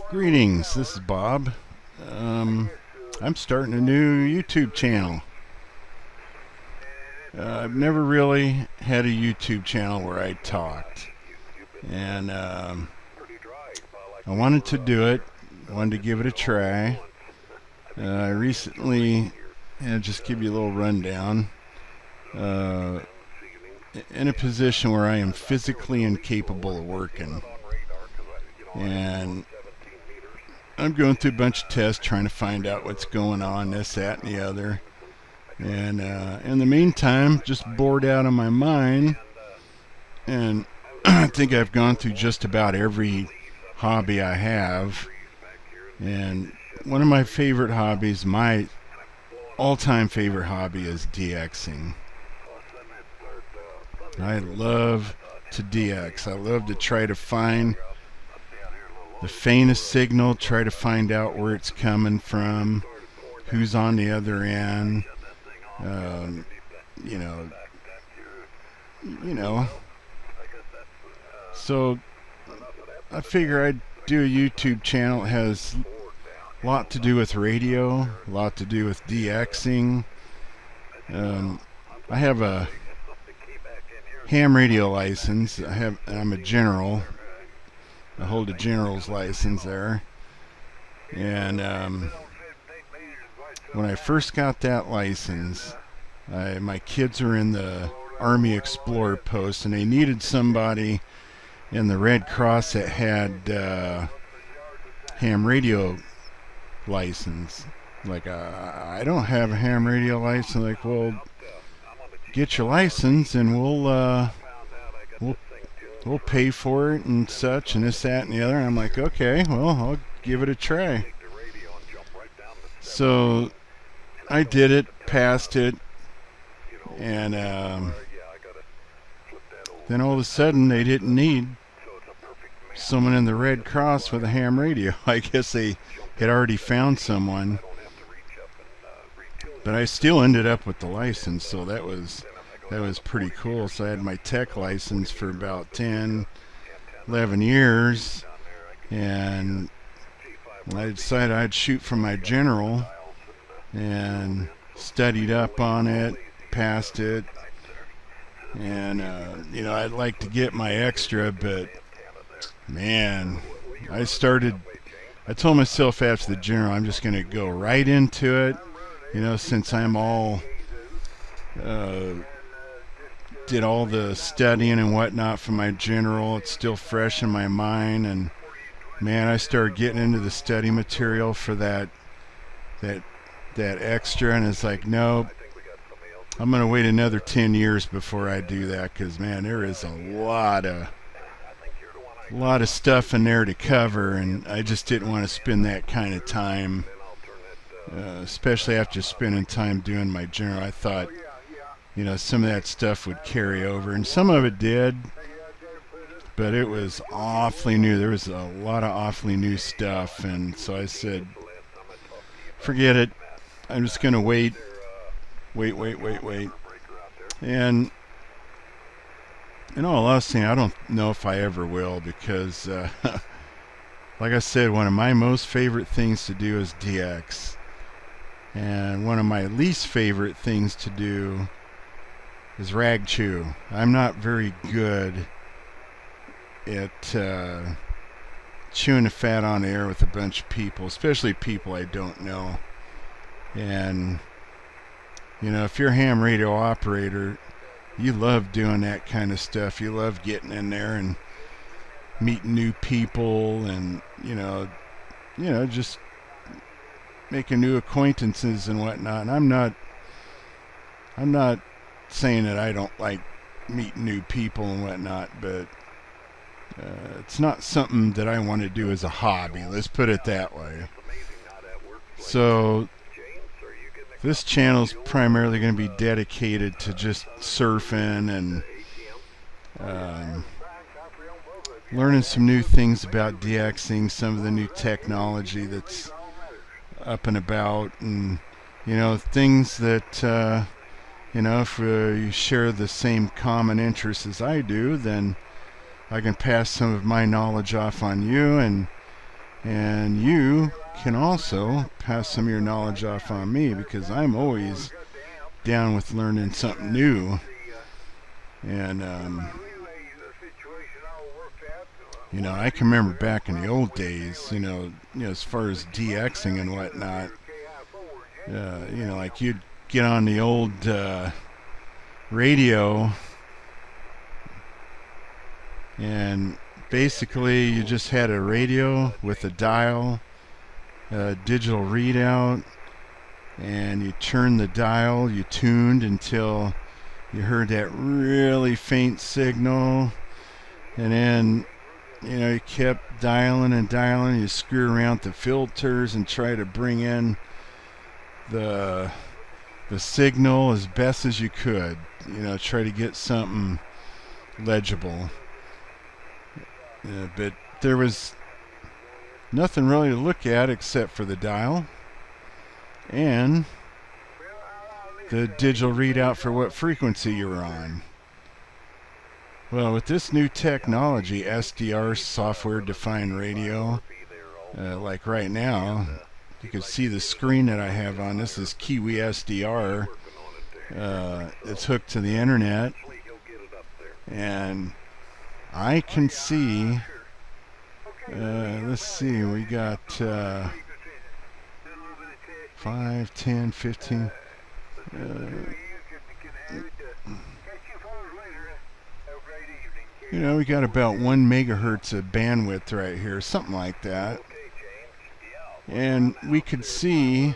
Greetings, this is Bob. I'm starting a new YouTube channel. I've never really had a YouTube channel where I talked, and I wanted to do it, wanted to give it a try. I recently, just give you a little rundown, uh, in a position where I am physically incapable of working, and I'm going through a bunch of tests trying to find out what's going on, this, that, and the other. And in the meantime, just bored out of my mind. And I think I've gone through just about every hobby I have. And one of my favorite hobbies, my all-time favorite hobby, is DXing. I love to DX. I love to try to find the faintest signal, try to find out where it's coming from, who's on the other end. Um, you know, you know. So I figure I'd do a YouTube channel that has a lot to do with radio, a lot to do with DXing. I have a ham radio license. I'm a general. I hold a general's license there. And when I first got that license, my kids were in the Army Explorer post, and they needed somebody in the Red Cross that had ham radio license. Like, I don't have a ham radio license. Like, well, get your license, and we'll pay for it and such, and this, that, and the other. And I'm like, okay, well, I'll give it a try. So I did it, passed it, and then all of a sudden they didn't need someone in the Red Cross with a ham radio. I guess they had already found someone, but I still ended up with the license, so that was pretty cool. So I had my tech license for about 10, 11 years, and I decided I'd shoot for my general, and studied up on it, passed it, and I'd like to get my extra, but man, I told myself after the general, I'm just going to go right into it, since I'm all did all the studying and whatnot for my general. It's still fresh in my mind, and man, I started getting into the study material for that extra, and it's like, nope, I'm going to wait another 10 years before I do that, because man, there is a lot of stuff in there to cover, and I just didn't want to spend that kind of time, especially after spending time doing my general. I thought, some of that stuff would carry over, and some of it did, but it was awfully new. There was a lot of awfully new stuff, and so I said, forget it. I'm just going to wait. And in all honesty, I don't know if I ever will, because like I said, one of my most favorite things to do is DX. And one of my least favorite things to do is rag chew. I'm not very good at chewing the fat on air with a bunch of people, especially people I don't know. And if you're a ham radio operator, you love doing that kind of stuff. You love getting in there and meeting new people, and just making new acquaintances and whatnot. And I'm not saying that I don't like meeting new people and whatnot, but it's not something that I want to do as a hobby. Let's put it that way. So this channel is primarily going to be dedicated to just surfing and learning some new things about DXing, some of the new technology that's up and about, and things that if you share the same common interests as I do, then I can pass some of my knowledge off on you, and And you can also pass some of your knowledge off on me, because I'm always down with learning something new. And I can remember back in the old days, as far as DXing and whatnot, like you'd get on the old radio, and basically you just had a radio with a dial, a digital readout, and you turned the dial, you tuned until you heard that really faint signal, and then you kept dialing and dialing. You screw around the filters and try to bring in the signal as best as you could. Try to get something legible. But there was nothing really to look at except for the dial and the digital readout for what frequency you were on. Well, with this new technology, SDR, software defined radio, like right now, you can see the screen that I have on. This is Kiwi SDR. It's hooked to the internet, and I can see, let's see, we got 5, 10, 15, we got about 1 megahertz of bandwidth right here, something like that. And we could see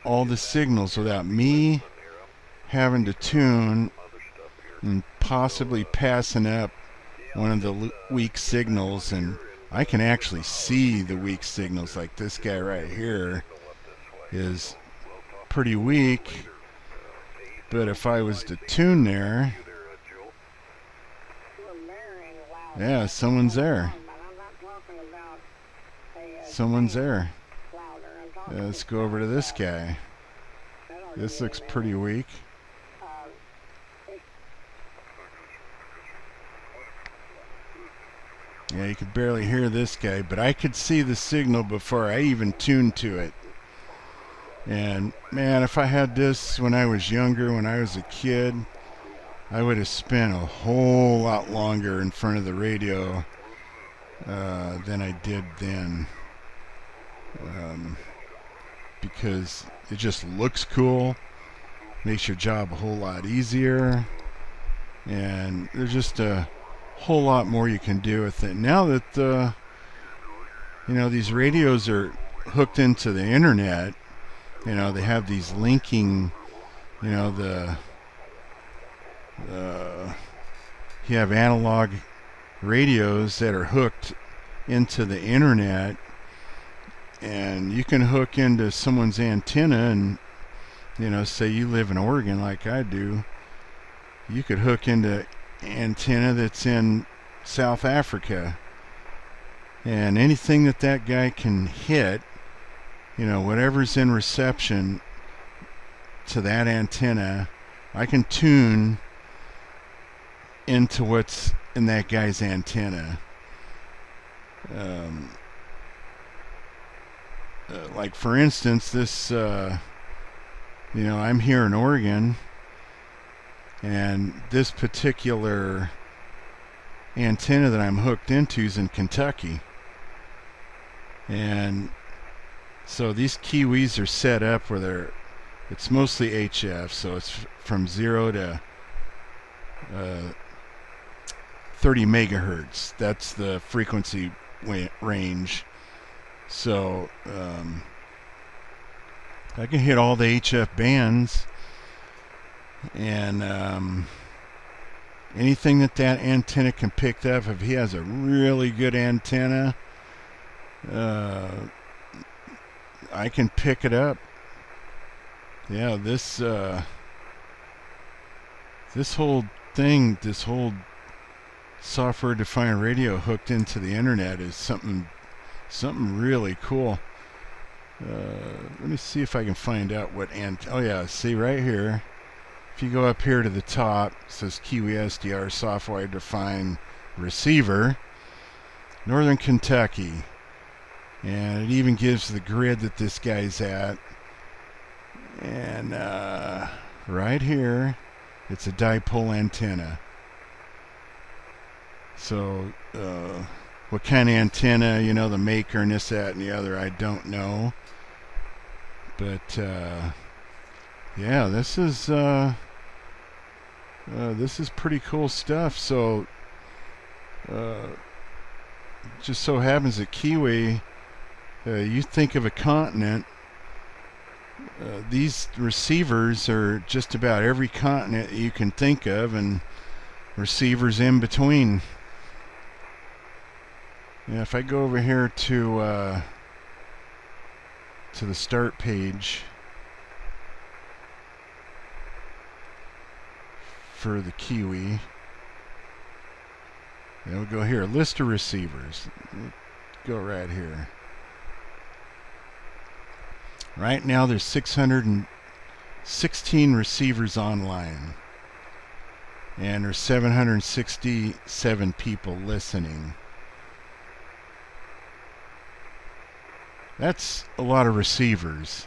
all the signals without me having to tune and possibly passing up one of the weak signals. And I can actually see the weak signals, like this guy right here is pretty weak. But if I was to tune there, yeah, someone's there. Someone's there. Let's go over to this guy. This looks pretty weak. Yeah, you could barely hear this guy, but I could see the signal before I even tuned to it. And man, if I had this when I was younger, when I was a kid, I would have spent a whole lot longer in front of the radio than I did then. Because it just looks cool, makes your job a whole lot easier, and there's just a whole lot more you can do with it. Now that these radios are hooked into the internet, they have these linking, you have analog radios that are hooked into the internet, and you can hook into someone's antenna, and say you live in Oregon like I do, you could hook into antenna that's in South Africa, and anything that guy can hit, whatever's in reception to that antenna, I can tune into what's in that guy's antenna. Like for instance, this, I'm here in Oregon, and this particular antenna that I'm hooked into is in Kentucky. And so these Kiwis are set up where it's mostly HF, so it's from 0 to 30 megahertz. That's the frequency range. So I can hit all the HF bands, and anything that antenna can pick up, if he has a really good antenna, I can pick it up. Yeah, this whole thing, this whole software-defined radio hooked into the internet is something really cool. Let me see if I can find out what oh yeah, see right here, if you go up here to the top, it says Kiwi SDR software-defined receiver, Northern Kentucky. And it even gives the grid that this guy's at. And right here, it's a dipole antenna. So what kind of antenna, you know, the maker and this, that, and the other, I don't know. But yeah, this is pretty cool stuff. So just so happens that Kiwi, you think of a continent, these receivers are just about every continent you can think of, and receivers in between. Yeah, if I go over here to the start page for the Kiwi, then we'll go here, list of receivers. Go right here. Right now there's 616 receivers online, and there's 767 people listening. That's a lot of receivers.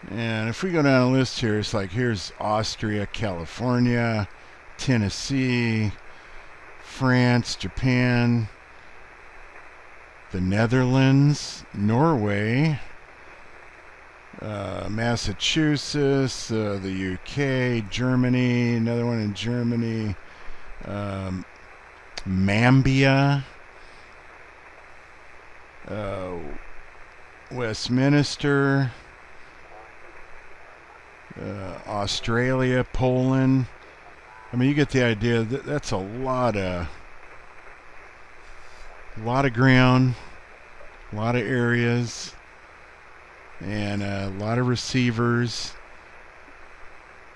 And if we go down the list here, it's like here's Austria, California, Tennessee, France, Japan, the Netherlands, Norway, Massachusetts, the UK, Germany, another one in Germany, Mambia, Westminster, Australia, Poland. I mean, you get the idea. That's a lot of ground, a lot of areas, and a lot of receivers,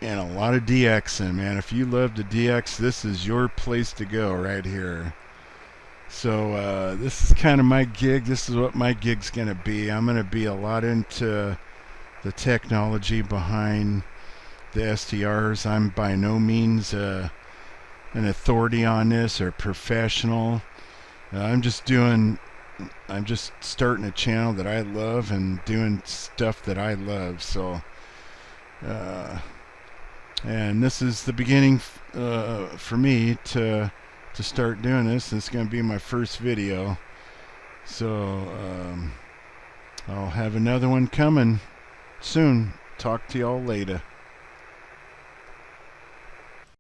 and a lot of DXing, man. If you love the DX, this is your place to go right here. So this is kind of my gig. This is what my gig's going to be. I'm going to be a lot into the technology behind the SDRs. I'm by no means an authority on this or professional. I'm just starting a channel that I love and doing stuff that I love. So and this is the beginning for me to start doing this. This is going to be my first video, so I'll have another one coming soon. Talk to y'all later.